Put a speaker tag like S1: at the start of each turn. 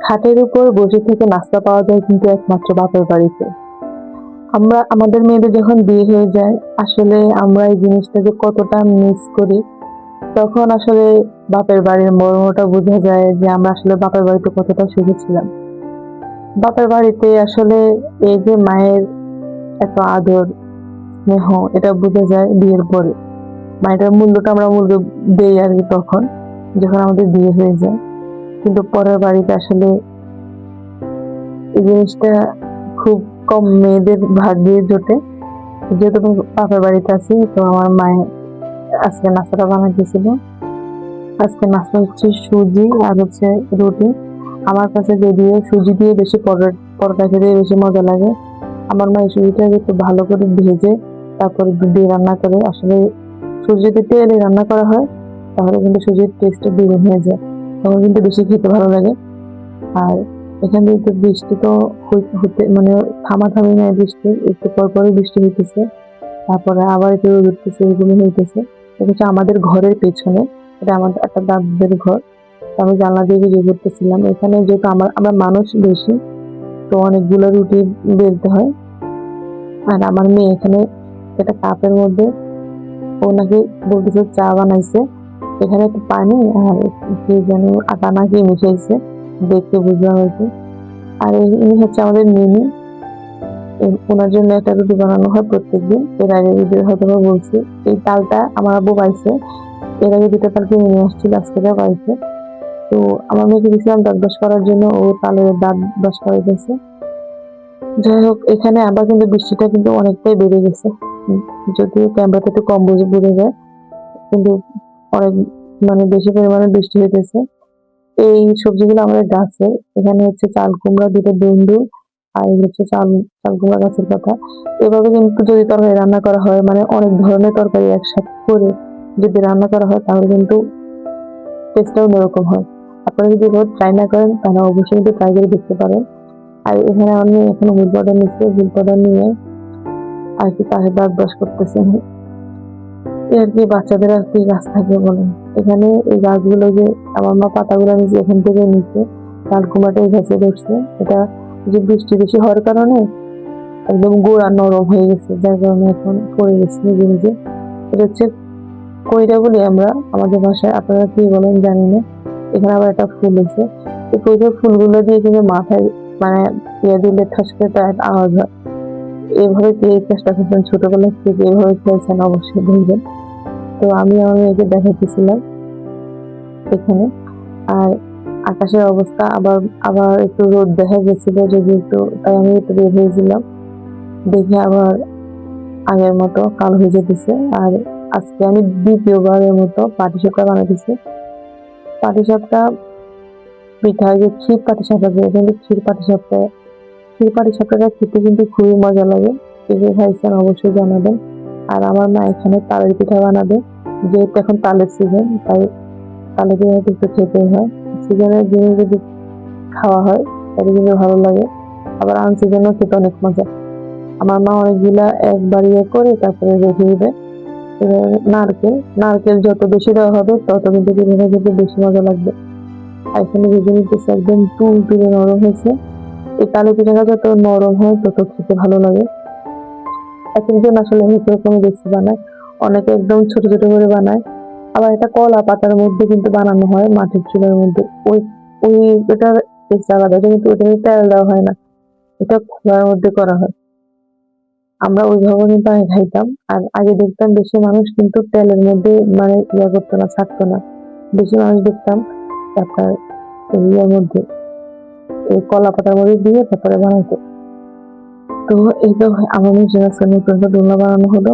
S1: খাটের উপর বসে থেকে নাস্তা পাওয়া যায় কিন্তু একমাত্র বাপের বাড়িতে। আমরা আমাদের মেয়েদের যখন বিয়ে হয়ে যায়, আসলে আমরা এই জিনিসটা যে কতটা মিস করি, তখন আসলে বাপের বাড়ির মর্মটা বোঝা যায় যে আমরা আসলে বাপের বাড়িতে কতটা সুখী ছিলাম। বাপের বাড়িতে আসলে এই যে মায়ের এত আদর, স্নেহ, এটা বোঝা যায় বিয়ের পরে। মায়ের মূল্যটা আমরা দেই আরকি তখন, যখন আমাদের বিয়ে হয়ে যায়। কিন্তু পরের বাড়িতে আসলে এই জিনিসটা খুব কম মেয়েদের ভাগ্যে জোটে। যেহেতু আমি বাপের বাড়িতে আছি, তো আমার মায়ে আজকে নাস্তাটা বানাইতেছিল। আজকে নাস্তা হচ্ছে সুজি আর হচ্ছে রুটি। আমার কাছে যদিও সুজি দিয়ে বেশি পরোটা খেতে বেশি মজা লাগে। আমার মা এই সুজিটাকে একটু ভালো করে ভেজে তারপরে দুধ দিয়ে রান্না করে। আসলে সুজি যদি তেলে রান্না করা হয় তাহলে কিন্তু সুজির টেস্টটা দ্বিগুণ হয়ে যায়, তখন কিন্তু বেশি খেতে ভালো লাগে। আর এখানে একটু বৃষ্টি তো হতে মানে থামাথামি নাই, বৃষ্টি একটু পর পরই বৃষ্টি হইতেছে, তারপরে আবার একটু রোদ উঠতেছে, এগুলো হইতেছে। এটা হচ্ছে আমাদের ঘরের পেছনে, এটা আমাদের একটা দাদুদের ঘর। তো আমি জানলা দিয়ে বেরিয়ে করতেছিলাম। এখানে যেহেতু আমরা মানুষ বেশি, তো অনেকগুলো রুটি বেলতে হয়। আর আমার মেয়ে এখানে একটা কাপের মধ্যে ও নাকি বলতেছে চা বানাইছে। এখানে একটু পানি আর কি যেন আটা নাকি মিশাইছে, দেখতে বুঝলাম আর কি। আর ইনি হচ্ছে আমাদের মিনি। ওনার জন্য একটা রুটি বানানো হয় প্রত্যেকদিন। এর আগে ভিডিও হয়তো বা বলছি, এই তালটা আমার আব্বু পাইছে। এর আগে দুটো তাল কিনে নিয়ে আসছিল, আজকে যা পাইছে। তো আমার মেয়েকে দিয়েছিলাম দাঁত ব্রাশ করার জন্য, ও তালের দাঁত ব্রাশ করাইতেছে। যাই হোক, এখানে আবার কিন্তু বৃষ্টিটা কিন্তু অনেকটাই বেড়ে গেছে। যদিও ক্যামেরাতে একটু কম বোঝা যায়, কিন্তু অনেক বেশি পরিমাণে বৃষ্টি হইতেছে। এই সবজিগুলো আমাদের গাছের। এখানে হচ্ছে চাল কুমড়া, দুটো বন্ধু, আর এই হচ্ছে চাল কুমড়া গাছের কথা। এভাবে কিন্তু যদি তরকারি রান্না করা হয়, অনেক ধরনের তরকারি একসাথে করে যদি রান্না করা হয়, তাহলে কিন্তু টেস্টটা অন্যরকম হয়। আপনারা যদি এভাবে ট্রাই না করেন তাহলে অবশ্যই কিন্তু ট্রাই করে দেখতে পারেন। আর এখানে আমি এখন হুইল পাউডার নিচ্ছি, হুইল পাউডার নিয়ে আর কি তাকে দাঁত ব্রাশ করতেছে। আর কি বাচ্চাদের আর কি গাছ থাকে বলেন। এখানে এই গাছগুলো যে আমার মা পাতাগুলো নিচে এখান থেকে নিচে চাল কুমড়াটা এই গাছে ধরছে। এটা যে বৃষ্টি বেশি হওয়ার কারণে একদম গোড়া নরম হয়ে গেছে, যার কারণে এখন পড়ে গেছে নিজে নিজে। এটা হচ্ছে কইরা বলি আমরা আমাদের ভাষায়, আপনারা কি বলেন জানি না। এখানে আবার একটা ফুল আছে, এই কইরা ফুলগুলো দিয়ে কিন্তু মাথায় মানে দিলে ঠাস করে একটা আওয়াজ হয়। এভাবে কে চেষ্টা করছেন ছোটবেলা থেকে, এভাবে খেয়েছেন অবশ্যই বলবেন। তো আমি আমার মেয়েকে দেখাইতেছিলাম এখানে। আর আকাশের অবস্থা আবার আবার একটু রোদ দেখা গেছিল যদি একটু, তাই আমি একটু বের হয়েছিলাম। দেখে আবার আগের মতো কালো হয়ে যেতেছে। আর আজকে আমি দ্বিতীয়বারের মতো পাটিসাপটা বানাইতেছি। পাটিসাপটা পিঠা, যে ক্ষীর পাটিসাপটা, যে কিন্তু ক্ষীর পাটিসাপটাটা খেতে কিন্তু খুবই মজা লাগে। কে কে খাইছেন অবশ্যই জানাবেন। আর আমার মা এখানে তালের পিঠা বানাবে, যেহেতু এখন তালের সিজন, তাই তালের পিঠা একটু খেতেই হয়। সিজনের জিনিস যদি খাওয়া হয় তাহলে কিন্তু ভালো লাগে, আবার আনসিজনেও খেতে অনেক মজা। আমার মা অনেকগুলা একবার করে তারপরে রেখে দিবে। এবার নারকেল যত বেশি দেওয়া হবে তত কিন্তু পিঠাটা খেতে বেশি মজা লাগবে। আর এখানে ভেজে নিতেছে, একদম তুলতুলে নরম হয়েছে। এই তালের পিঠাটা যত নরম হয় তত খেতে ভালো লাগে। এক একজন আসলে এক রকমের বেশি বানায়, অনেকে একদম ছোট ছোট করে বানায়। আবার এটা কলা পাতার মধ্যে কিন্তু বানানো হয়, মাটির চুলার মধ্যে। ওই ওই ওটার টেস্ট আলাদা, কিন্তু ওটাতে তেল দেওয়া হয় না, এটা খোলার মধ্যে করা হয়। আমরা ওইভাবে কিন্তু আগে খাইতাম। আর আগে দেখতাম বেশি মানুষ কিন্তু তেলের মধ্যে ইয়া করতো না, ছাড়তো না। বেশি মানুষ দেখতাম আপনার ইয়ার মধ্যে, এই কলা পাতার মধ্যে দিয়ে তারপরে বানাইতো। তো এই তো আমার নিজের আজকে নতুন একটা দোলনা বানানো হলো।